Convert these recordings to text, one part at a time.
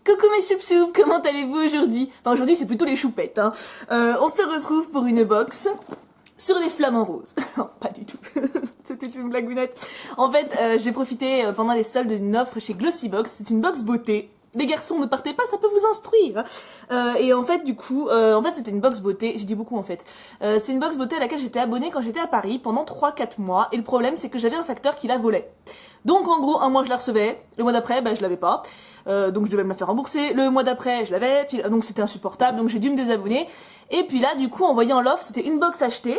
Coucou mes choup-choup, comment allez-vous aujourd'hui? Enfin aujourd'hui c'est plutôt les choupettes, hein. On se retrouve pour une box sur les flamants roses. Non, pas du tout. C'était une blagounette. En fait, j'ai profité pendant les soldes d'une offre chez Glossybox. C'est une box beauté. Les garçons, ne partez pas, ça peut vous instruire. Et en fait, du coup, c'était une box beauté. J'ai dit beaucoup en fait. C'est une box beauté à laquelle j'étais abonnée quand j'étais à Paris pendant 3-4 mois. Et le problème, c'est que j'avais un facteur qui la volait. Donc en gros, un mois je la recevais, le mois d'après, je l'avais pas. Donc je devais me la faire rembourser. Le mois d'après, je l'avais. Puis donc c'était insupportable. Donc j'ai dû me désabonner. Et puis là, du coup, en voyant l'offre, c'était une box achetée.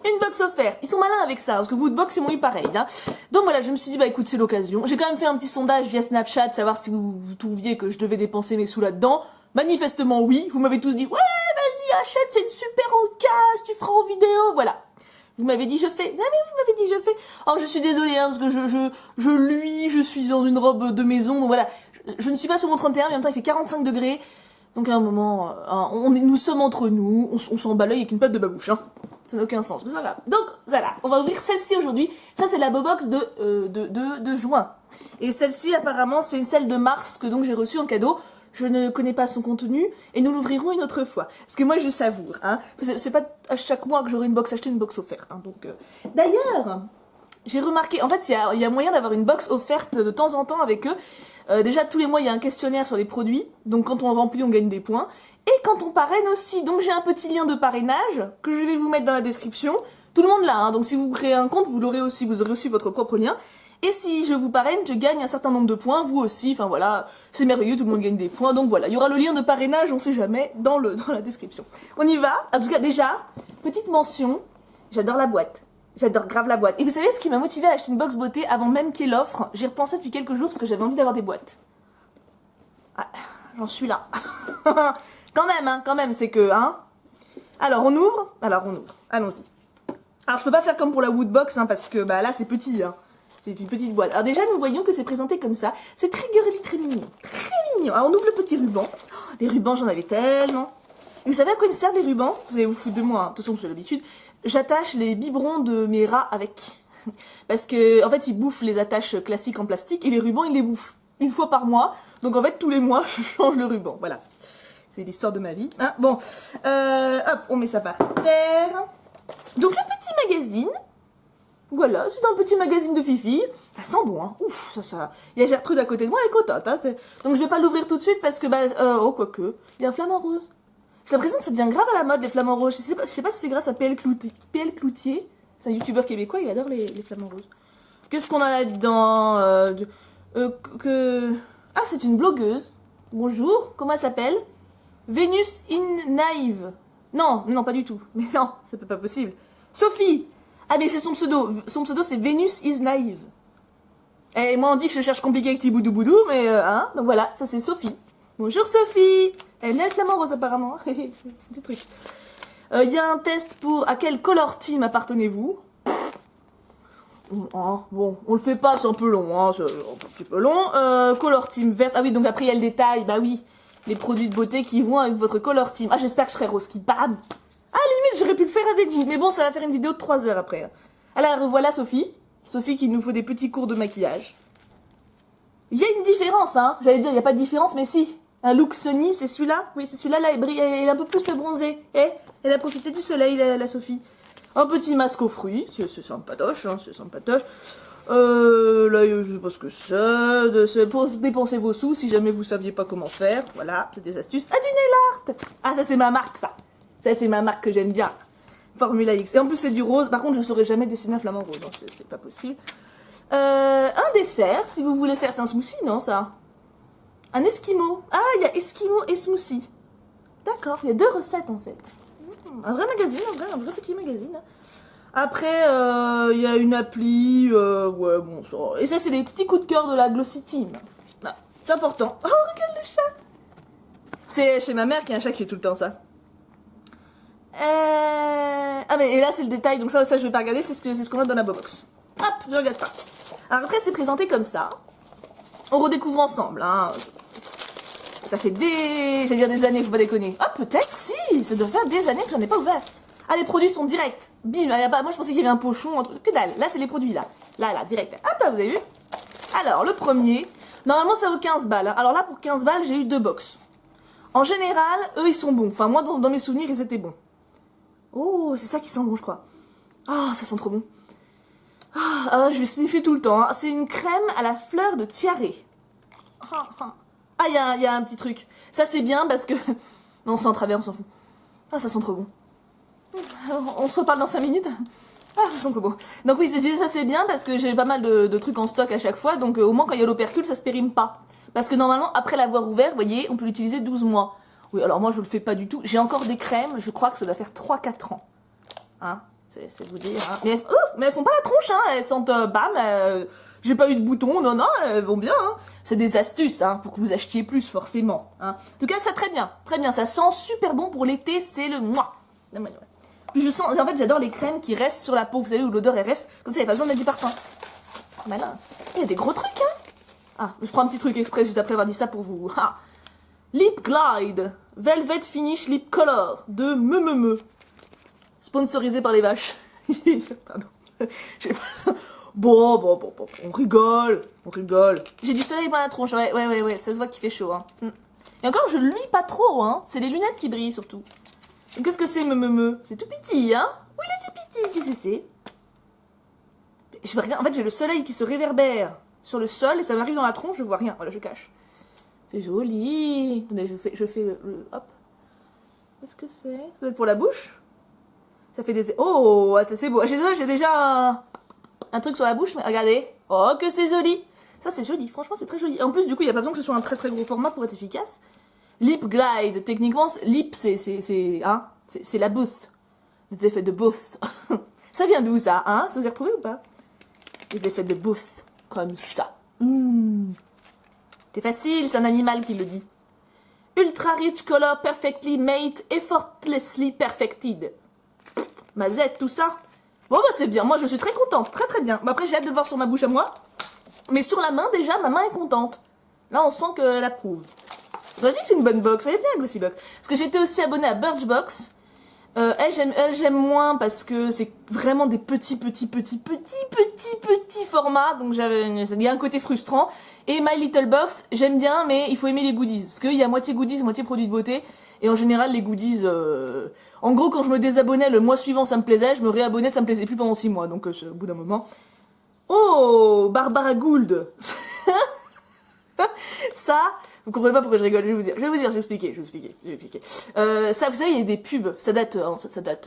Une box offerte. Ils sont malins avec ça, parce que Woodbox, ils m'ont eu pareil, hein. Donc voilà, je me suis dit, écoute, c'est l'occasion. J'ai quand même fait un petit sondage via Snapchat, savoir si vous trouviez que je devais dépenser mes sous là-dedans. Manifestement, oui. Vous m'avez tous dit, ouais, vas-y, achète, c'est une super occasion, tu feras en vidéo, voilà. Vous m'avez dit, je fais. Non, mais vous m'avez dit, je fais. Oh, je suis désolée, hein, parce que je suis dans une robe de maison, donc voilà. Je ne suis pas sur mon 31, mais en même temps, il fait 45 degrés. Donc à un moment, nous sommes entre nous, on s'en balaye avec une patte de babouche, hein. Ça n'a aucun sens, mais voilà. Donc voilà, on va ouvrir celle-ci aujourd'hui. Ça c'est la Bobox de juin. Et celle-ci apparemment c'est celle de mars que donc j'ai reçue en cadeau. Je ne connais pas son contenu et nous l'ouvrirons une autre fois. Parce que moi je savoure, hein. C'est pas à chaque mois que j'aurai une box achetée, une box offerte, hein. Donc d'ailleurs, j'ai remarqué, en fait il y a moyen d'avoir une box offerte de temps en temps avec eux. Déjà tous les mois il y a un questionnaire sur les produits, donc quand on remplit on gagne des points. Et quand on parraine aussi, donc j'ai un petit lien de parrainage que je vais vous mettre dans la description. Tout le monde l'a, hein, donc si vous créez un compte, vous aurez aussi votre propre lien. Et si je vous parraine, je gagne un certain nombre de points, vous aussi, enfin voilà, c'est merveilleux, tout le monde gagne des points, donc voilà, il y aura le lien de parrainage, on sait jamais, dans la description. On y va. En tout cas déjà, petite mention, j'adore la boîte. J'adore grave la boîte. Et vous savez ce qui m'a motivé à acheter une box beauté avant même qu'il y ait l'offre? J'y repensais depuis quelques jours parce que j'avais envie d'avoir des boîtes. Ah, j'en suis là. Quand même, c'est que, hein. Alors, on ouvre. Allons-y. Alors, je peux pas faire comme pour la Woodbox, hein, parce que, là, c'est petit, hein. C'est une petite boîte. Alors, déjà, nous voyons que c'est présenté comme ça. C'est très girly, très mignon. Très mignon. Alors, on ouvre le petit ruban. Oh, les rubans, j'en avais tellement. Et vous savez à quoi ils me servent, les rubans? Vous allez vous foutre de moi, hein. De toute façon, j'ai l'habitude. J'attache les biberons de mes rats avec. Parce que, en fait, ils bouffent les attaches classiques en plastique et les rubans, ils les bouffent une fois par mois. Donc, en fait, tous les mois, je change le ruban. Voilà. C'est l'histoire de ma vie. Hein, bon, hop, on met ça par terre. Donc, le petit magazine. Voilà, c'est un petit magazine de Fifi. Ça sent bon, hein. Ouf, ça. Il y a Gertrude à côté de moi, elle est contente, hein. Donc, je vais pas l'ouvrir tout de suite parce que, quoique. Il y a un flamant rose. J'ai l'impression que ça devient grave à la mode, les flamants roses. Je sais pas si c'est grâce à PL Cloutier. C'est un youtubeur québécois, il adore les flamants roses. Qu'est-ce qu'on a là-dedans? Ah, c'est une blogueuse. Bonjour, comment elle s'appelle? Venus in Naive. Non, pas du tout. Mais non, ça peut pas possible. Sophie. Ah, mais c'est son pseudo. Son pseudo, c'est Venus is Naive. Et moi, on dit que je cherche compliqué avec petit boudou, mais hein. Donc voilà, ça c'est Sophie. Bonjour Sophie. Elle est flamant rose apparemment. C'est un petit truc. Il y a un test pour à quel color team appartenez-vous? Bon, on le fait pas, c'est un peu long, hein. C'est un petit peu long. Color team verte. Ah oui, donc après il y a le détail. Bah oui. Les produits de beauté qui vont avec votre color team. Ah, j'espère que je serai rose qui bam. Ah, limite, j'aurais pu le faire avec vous. Mais bon, ça va faire une vidéo de 3 heures après. Alors, voilà Sophie. Sophie qui nous faut des petits cours de maquillage. Il y a une différence, hein. J'allais dire, il n'y a pas de différence, mais si. Un look Sunny, c'est celui-là? Oui, c'est celui-là, là, elle est un peu plus bronzée. Elle a profité du soleil, la Sophie. Un petit masque aux fruits. C'est sympatoche, hein, c'est sympatoche. Là, je sais pas ce que c'est pour dépenser vos sous si jamais vous saviez pas comment faire. Voilà, c'est des astuces. Ah, du nail art. Ah, ça c'est ma marque, ça. Ça c'est ma marque que j'aime bien. Formula X. Et en plus c'est du rose. Par contre, je saurais jamais dessiner un flamant rose. Non, c'est pas possible. Un dessert, si vous voulez faire. C'est un smoothie, non, ça? Un esquimau. Ah, il y a esquimau et smoothie. D'accord, il y a 2 recettes en fait. Un vrai magazine, un vrai petit magazine. Après, il y a une appli, ouais, bon, ça... Et ça, c'est les petits coups de cœur de la Glossy Team. Ah, c'est important. Oh, regarde le chat. C'est chez ma mère qui a un chat qui fait tout le temps ça. Ah, mais et là, c'est le détail, donc ça, je vais pas regarder, c'est ce qu'on a dans la box. Hop, je regarde pas. Alors après, c'est présenté comme ça. On redécouvre ensemble, hein. Ça fait des années, faut pas déconner. Ah, peut-être, si, ça doit faire des années que j'en ai pas ouvert. Ah, les produits sont directs. Bim, moi je pensais qu'il y avait un pochon, un truc. Que dalle. Là, c'est les produits, là. Là, direct. Hop, là, vous avez vu? Alors, le premier. Normalement, ça vaut 15 balles. Hein. Alors là, pour 15 balles, j'ai eu 2 box. En général, eux, ils sont bons. Enfin, moi, dans mes souvenirs, ils étaient bons. Oh, c'est ça qui sent bon, je crois. Ah, ça sent trop bon. Ah, je vais sniffer tout le temps. Hein. C'est une crème à la fleur de tiaré. Ah, il y a un petit truc. Ça, c'est bien parce que... Non, c'est en travers, on s'en fout. Ah, ça sent trop bon. On se reparle dans 5 minutes. Ah, ça sent trop bon. Donc oui, je disais ça c'est bien parce que j'ai pas mal de trucs en stock à chaque fois. Donc au moins quand il y a l'opercule, ça se périme pas. Parce que normalement, après l'avoir ouvert, vous voyez, on peut l'utiliser 12 mois. Oui, alors moi je le fais pas du tout. J'ai encore des crèmes, je crois que ça doit faire 3-4 ans. Hein, c'est vous dire. Hein. Mais elles font pas la tronche, hein. Elles sentent bam, j'ai pas eu de boutons, non, non, elles vont bien. Hein. C'est des astuces, hein, pour que vous achetiez plus, forcément. Hein. En tout cas, ça très bien, ça sent super bon pour l'été, c'est le moi. Puis je sens, en fait, j'adore les crèmes qui restent sur la peau, vous savez, où l'odeur elle reste, comme ça, il n'y a pas besoin de mettre du parfum. Malin. Il y a des gros trucs, hein. Ah, je prends un petit truc exprès juste après avoir dit ça pour vous. Ah. Lip Glide, Velvet Finish Lip Color, de Me. Sponsorisé par les vaches. Pardon. Bon, on rigole. J'ai du soleil dans la tronche, ouais, ça se voit qu'il fait chaud, hein. Et encore, je luis pas trop, hein. C'est les lunettes qui brillent, surtout. Qu'est-ce que c'est, Me? C'est tout petit, hein. Oui, il est tout petit, qu'est-ce que c'est? Je vois rien. En fait, j'ai le soleil qui se réverbère sur le sol et ça m'arrive dans la tronche, je vois rien. Voilà, je cache. C'est joli. Attendez, je fais le hop. Qu'est-ce que c'est? Ça doit être pour la bouche? Ça fait des... Oh, ça c'est beau. J'ai déjà un truc sur la bouche, mais regardez. Oh, que c'est joli. Ça, c'est joli. Franchement, c'est très joli. En plus, du coup, il n'y a pas besoin que ce soit un très très gros format pour être efficace. Lip Glide. Techniquement, lip, c'est la booth. Des effets de booth. Ça vient d'où, ça, hein? Ça vous avez retrouvé ou pas? Des effets de booth. Comme ça. C'est facile, c'est un animal qui le dit. Ultra rich color perfectly made, effortlessly perfected. Mazette, tout ça. Bon, bah c'est bien. Moi, je suis très contente. Très, très bien. Bah, après, j'ai hâte de le voir sur ma bouche à moi. Mais sur la main, déjà, ma main est contente. Là, on sent qu'elle approuve. Donc, je dis que c'est une bonne box. Elle est bien, Glossybox. Parce que j'étais aussi abonnée à Birchbox. Elle, j'aime moins parce que c'est vraiment des petits formats. Donc, il y a un côté frustrant. Et My Little Box, j'aime bien, mais il faut aimer les goodies. Parce qu'il y a moitié goodies, moitié produits de beauté. Et en général, les goodies... En gros, quand je me désabonnais le mois suivant, ça me plaisait. Je me réabonnais, ça me plaisait plus pendant 6 mois. Donc, au bout d'un moment... Oh, Barbara Gould. Ça, vous comprenez pas pourquoi je rigole. Je vais vous expliquer. Ça, vous savez, il y a des pubs. Ça date.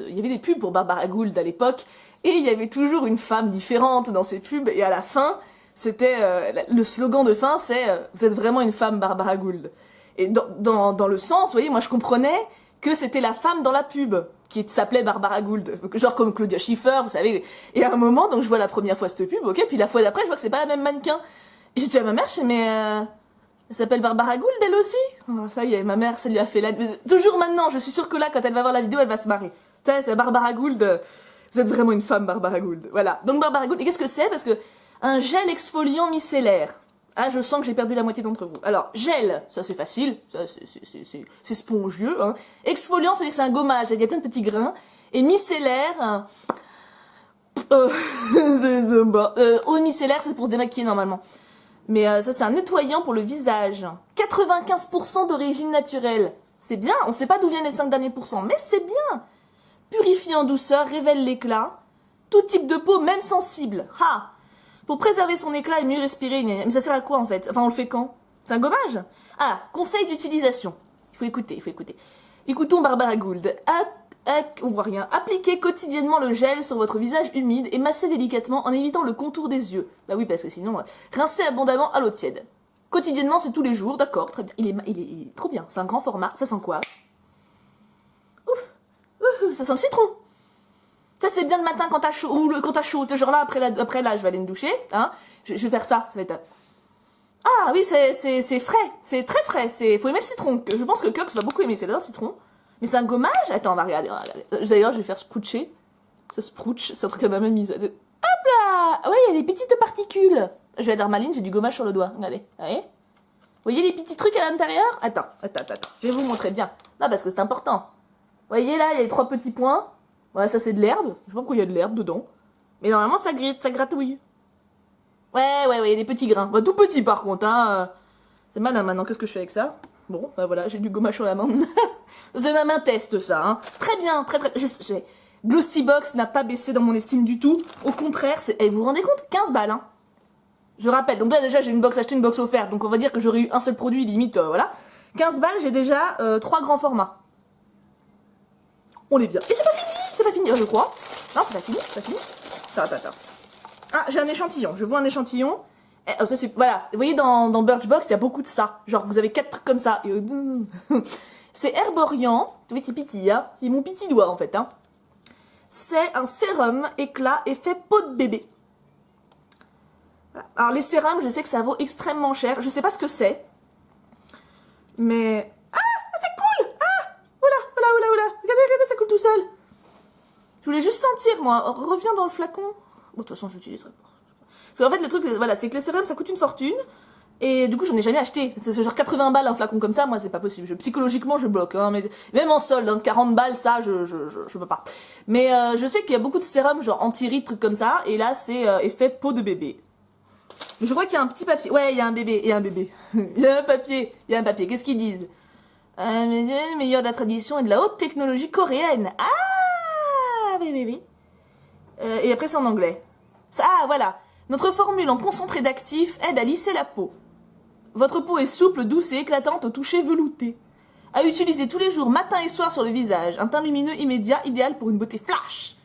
Il y avait des pubs pour Barbara Gould à l'époque. Et il y avait toujours une femme différente dans ces pubs. Et à la fin, c'était... le slogan de fin, c'est vous êtes vraiment une femme, Barbara Gould. Et dans le sens, vous voyez, moi je comprenais que c'était la femme dans la pub qui s'appelait Barbara Gould, genre comme Claudia Schiffer, vous savez. Et à un moment, donc je vois la première fois cette pub, ok, puis la fois d'après, je vois que c'est pas la même mannequin. Et j'ai dit à ma mère, mais elle s'appelle Barbara Gould, elle aussi. Oh, ça y est, ma mère, ça lui a fait la... Toujours maintenant, je suis sûre que là, quand elle va voir la vidéo, elle va se marrer. C'est Barbara Gould, vous êtes vraiment une femme, Barbara Gould. Voilà, donc Barbara Gould, et qu'est-ce que c'est? Parce que un gel exfoliant micellaire. Ah, je sens que j'ai perdu la moitié d'entre vous. Alors, gel, ça c'est facile, c'est spongieux. Hein. Exfoliant, c'est-à-dire que c'est un gommage, il y a plein de petits grains. Et micellaire, eau micellaire, c'est pour se démaquiller normalement. Mais ça, c'est un nettoyant pour le visage. 95% d'origine naturelle. C'est bien, on sait pas d'où viennent les 5 derniers pourcents, mais c'est bien. Purifie en douceur, révèle l'éclat. Tout type de peau, même sensible. Ha! Pour préserver son éclat et mieux respirer, mais ça sert à quoi en fait? Enfin, on le fait quand? C'est un gommage? Ah, conseil d'utilisation. Il faut écouter. Écoutons Barbara Gould. On voit rien. Appliquez quotidiennement le gel sur votre visage humide et massez délicatement en évitant le contour des yeux. Bah oui, parce que sinon, rincez abondamment à l'eau tiède. Quotidiennement, c'est tous les jours, d'accord, très bien. Il est trop bien, c'est un grand format. Ça sent quoi? Ça sent le citron. Ça c'est bien le matin quand t'as chaud, ou quand t'as chaud, genre là, après là, je vais aller me doucher, hein, je vais faire ça va être... Ah oui, c'est frais, c'est très frais, faut aimer le citron, je pense que Cox va beaucoup aimer, c'est le citron, mais c'est un gommage, attends, on va regarder. D'ailleurs, je vais faire sproucher, ça sprouche, c'est un truc à ma mise, hop là, ouais, il y a des petites particules, je vais dire Maline, j'ai du gommage sur le doigt, regardez, vous voyez les petits trucs à l'intérieur? Attends, je vais vous montrer bien, non, parce que c'est important, vous voyez là, il y a les 3 petits points. Ouais, ça c'est de l'herbe. Je sais pas pourquoi il y a de l'herbe dedans. Mais normalement ça gratouille. Ouais, des petits grains. Bah, tout petit par contre, hein. C'est malin maintenant, qu'est-ce que je fais avec ça? Bon, bah voilà, j'ai du gommage sur la main. C'est ma main test, ça, hein. Très bien, très. Glossybox n'a pas baissé dans mon estime du tout. Au contraire, vous vous rendez compte? 15 balles, hein. Je rappelle, donc là déjà j'ai une box achetée, une box offerte, donc on va dire que j'aurais eu un seul produit, limite, voilà. 15 balles, j'ai déjà 3 grands formats. On est bien. Et c'est pas fini, je crois. Non, c'est pas fini. Attends. Ah, j'ai un échantillon, je vois un échantillon. Ça, voilà, vous voyez dans Birchbox, il y a beaucoup de ça. Genre, vous avez 4 trucs comme ça. C'est Herborian, vous voyez, c'est Piki, hein. C'est mon petit doigt, en fait, hein. C'est un sérum éclat effet peau de bébé. Voilà. Alors, les sérums, je sais que ça vaut extrêmement cher. Je sais pas ce que c'est. Mais... Ah, ça coule. Ah, oula. Regardez, ça coule tout seul. Je voulais juste sentir, moi. Reviens dans le flacon. Bon, de toute façon, je l'utiliserai pas. Parce qu'en fait, le truc, voilà, c'est que le sérum, ça coûte une fortune. Et du coup, j'en ai jamais acheté. C'est genre 80 balles un flacon comme ça, moi, c'est pas possible. Psychologiquement, je bloque. Hein, mais même en solde, hein, 40 balles, ça, je peux pas. Mais je sais qu'il y a beaucoup de sérums, genre anti-rides, trucs comme ça. Et là, c'est effet peau de bébé. Mais je crois qu'il y a un petit papier. Ouais, il y a un bébé. Il y a un papier. Qu'est-ce qu'ils disent? Meilleur de la tradition et de la haute technologie coréenne. Ah, oui. Et après, c'est en anglais. Ah, voilà. Notre formule en concentré d'actifs aide à lisser la peau. Votre peau est souple, douce et éclatante au toucher velouté. À utiliser tous les jours, matin et soir sur le visage. Un teint lumineux immédiat, idéal pour une beauté flash.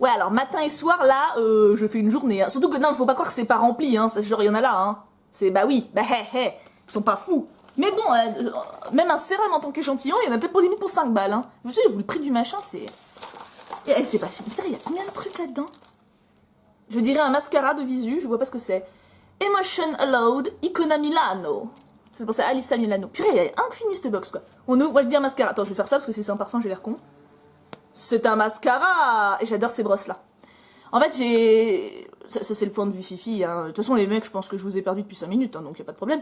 Ouais, alors matin et soir, là, je fais une journée. Hein. Surtout que, non, faut pas croire que c'est pas rempli, hein. Genre, il y en a là, hein. Bah oui, ils sont pas fous. Mais bon, même un sérum en tant qu'échantillon, il y en a peut-être pour limite pour 5 balles, hein. Vous savez, le prix du machin, c'est... Et c'est pas fini. Putain, il y a combien de trucs là-dedans? Je dirais un mascara de visu, je vois pas ce que c'est. Emotion Allowed, Icona Milano. Ça fait penser à Alissa Milano. Purée, elle est infinie cette box, quoi. On ouvre, moi je dis un mascara. Attends, je vais faire ça parce que si c'est un parfum, j'ai l'air con. C'est un mascara. Et j'adore ces brosses-là. En fait, ça c'est le point de vue Fifi, hein. De toute façon, les mecs, je pense que je vous ai perdu depuis 5 minutes, hein, donc y a pas de problème.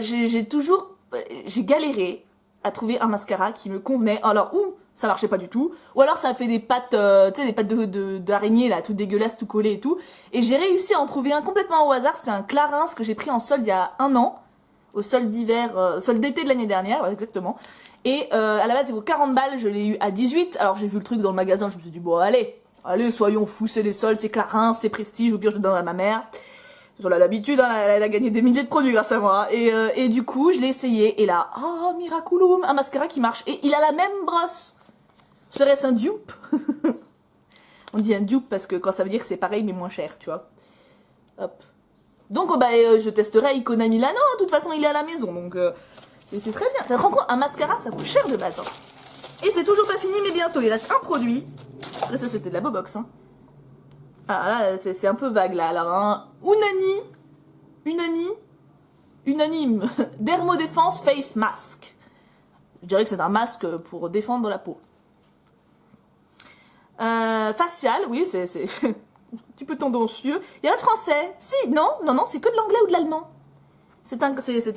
J'ai galéré à trouver un mascara qui me convenait. Alors, ça marchait pas du tout, ou alors ça fait des pattes, tu sais, des pattes d'araignée, là, tout dégueulasse, tout collé et tout. Et j'ai réussi à en trouver un complètement au hasard, c'est un Clarins que j'ai pris en solde il y a 1 an, au solde d'hiver, solde d'été de l'année dernière, ouais, exactement. Et à la base, il vaut 40 balles, je l'ai eu à 18, alors j'ai vu le truc dans le magasin, je me suis dit, bon, allez, soyons fous, c'est les soldes, c'est Clarins, c'est prestige, au pire, je le donne à ma mère. Elle a l'habitude, hein, elle a gagné des milliers de produits grâce à moi. Et du coup, je l'ai essayé, et là, oh, miraculum, un mascara qui marche, et il a la même brosse. Serait-ce un dupe? On dit un dupe parce que quand ça veut dire que c'est pareil mais moins cher, tu vois. Hop. Donc je testerai Icona Milano, de toute façon il est à la maison, donc c'est très bien. Tu te rends compte, un mascara ça coûte cher de base. Hein. Et c'est toujours pas fini mais bientôt, il reste un produit. Là ça c'était de la Bobox. Hein. Ah là c'est un peu vague là, alors hein. Unanime. Dermodéfense Face Mask. Je dirais que c'est un masque pour défendre la peau. Facial, oui, c'est un petit peu tendancieux. Il y a le français. Si, non, c'est que de l'anglais ou de l'allemand. C'est un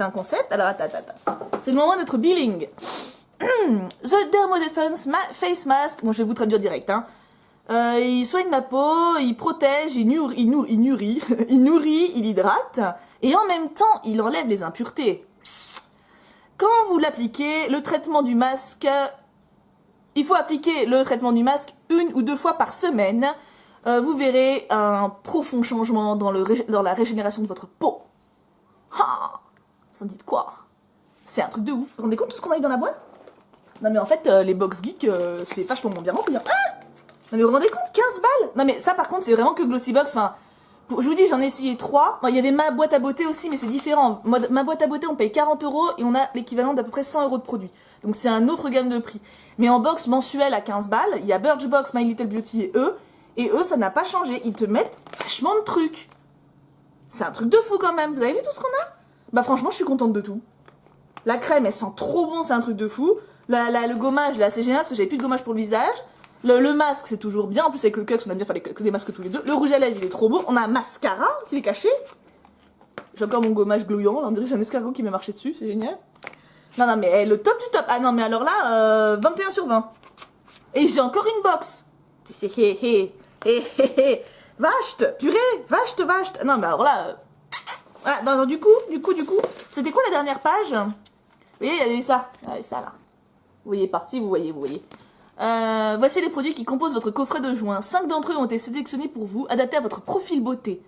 concept. Alors, attends. C'est le moment d'être bilingue. The Dermodefense Face Mask. Bon, je vais vous traduire direct. Hein. Il soigne la peau, il protège, il nourrit, il hydrate. Et en même temps, il enlève les impuretés. Quand vous l'appliquez, le traitement du masque... Il faut appliquer le traitement du masque 1 ou 2 fois par semaine. Vous verrez un profond changement dans la régénération de votre peau. Ah, vous en dites quoi? C'est un truc de ouf. Vous vous rendez compte de tout ce qu'on a eu dans la boîte? Non mais en fait, les box geeks, c'est vachement bien rempli. Hein. Ah, non mais vous vous rendez compte? 15 balles? Non mais ça par contre, c'est vraiment que Glossybox. Enfin, je vous dis, j'en ai essayé 3. Bon, il y avait ma boîte à beauté aussi, mais c'est différent. Ma boîte à beauté, on paye 40 € et on a l'équivalent d'à peu près 100 € de produits. Donc c'est un autre gamme de prix. Mais en box mensuelle à 15 balles, il y a Birchbox, My Little Beauty et eux, ça n'a pas changé. Ils te mettent vachement de trucs. C'est un truc de fou quand même. Vous avez vu tout ce qu'on a? Bah franchement, je suis contente de tout. La crème, elle sent trop bon, c'est un truc de fou. Le gommage, là, c'est génial parce que j'avais plus de gommage pour le visage. Le masque, c'est toujours bien. En plus, avec le Cux, on a bien fait que des masques tous les deux. Le rouge à lèvres, il est trop beau. On a un mascara qui est caché. J'ai encore mon gommage glouillant. Là, on dirait que j'ai un escargot qui m'est marché dessus. C'est génial. Non, mais le top du top. Ah non, mais alors là, 21 sur 20. Et j'ai encore une box. Vache, purée, vache. Non, mais alors là... Ah, non, du coup, c'était quoi la dernière page? Vous voyez, il y avait ça. Ah, ça, là. Vous voyez, parti, vous voyez. Voici les produits qui composent votre coffret de juin. 5 d'entre eux ont été sélectionnés pour vous, adaptés à votre profil beauté.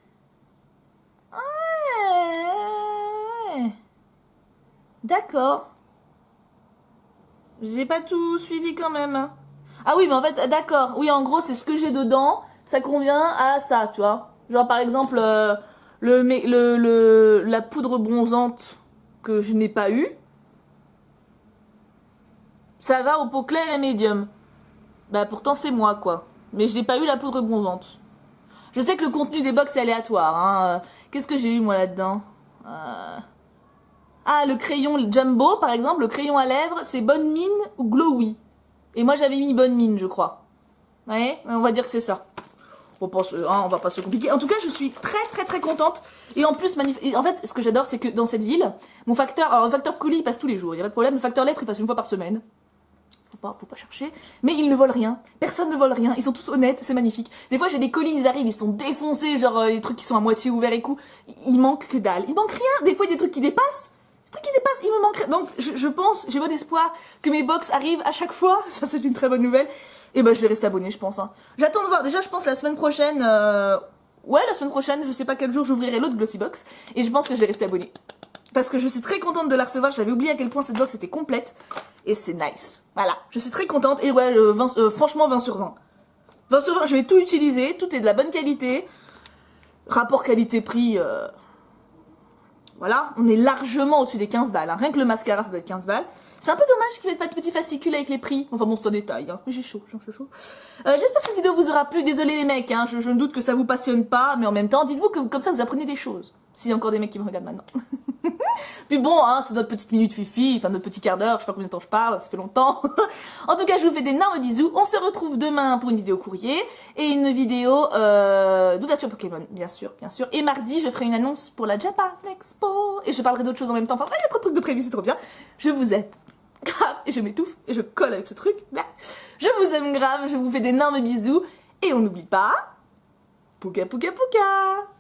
Ouais. D'accord. J'ai pas tout suivi quand même. Ah oui, mais en fait, d'accord. Oui, en gros, c'est ce que j'ai dedans. Ça convient à ça, tu vois. Genre, par exemple, la poudre bronzante que je n'ai pas eue. Ça va aux peaux claires et médium. Bah, pourtant, c'est moi, quoi. Mais je n'ai pas eu la poudre bronzante. Je sais que le contenu des box est aléatoire, hein. Qu'est-ce que j'ai eu, moi, là-dedans Ah, le crayon Jumbo, par exemple, le crayon à lèvres, c'est Bonne Mine ou Glowy. Et moi, j'avais mis Bonne Mine, je crois. Ouais, on va dire que c'est ça. On va pas se compliquer. En tout cas, je suis très contente. Et en plus, en fait, ce que j'adore, c'est que dans cette ville, mon facteur, alors le facteur colis, il passe tous les jours, il y a pas de problème. Le facteur lettres, il passe une fois par semaine. Faut pas chercher. Mais ils ne volent rien. Personne ne vole rien. Ils sont tous honnêtes, c'est magnifique. Des fois, j'ai des colis, ils arrivent, ils sont défoncés, genre les trucs qui sont à moitié ouverts et tout. Il manque que dalle. Il manque rien. Des fois, il y a des trucs qui dépassent. Il me manque. Donc, je pense, j'ai bon espoir que mes box arrivent à chaque fois. Ça, c'est une très bonne nouvelle. Et ben, je vais rester abonnée, je pense. Hein. J'attends de voir. Déjà, je pense la semaine prochaine. Ouais, la semaine prochaine, je sais pas quel jour j'ouvrirai l'autre Glossy Box. Et je pense que je vais rester abonnée. Parce que je suis très contente de la recevoir. J'avais oublié à quel point cette box était complète. Et c'est nice. Voilà. Je suis très contente. Et ouais, franchement, 20 sur 20. 20 sur 20, je vais tout utiliser. Tout est de la bonne qualité. Rapport qualité-prix. Voilà, on est largement au-dessus des 15 balles. Hein. Rien que le mascara, ça doit être 15 balles. C'est un peu dommage qu'il n'y ait pas de petit fascicule avec les prix. Enfin bon, c'est un détail. Hein. Mais j'ai chaud, j'ai chaud. J'espère que cette vidéo vous aura plu. Désolé les mecs, hein. Je doute que ça vous passionne pas. Mais en même temps, dites-vous que comme ça, vous apprenez des choses. S'il y a encore des mecs qui me regardent maintenant. Puis bon, hein, c'est notre petite minute fifi, enfin notre petit quart d'heure, je sais pas combien de temps je parle, ça fait longtemps. En tout cas, je vous fais d'énormes bisous. On se retrouve demain pour une vidéo courrier et une vidéo d'ouverture Pokémon, bien sûr. Et mardi, je ferai une annonce pour la Japan Expo et je parlerai d'autres choses en même temps. Enfin, il y a trop de trucs de prévu, c'est trop bien. Je vous aime grave et je m'étouffe et je colle avec ce truc. Je vous aime grave, je vous fais d'énormes bisous et on n'oublie pas, Pouka Pouka Pouka.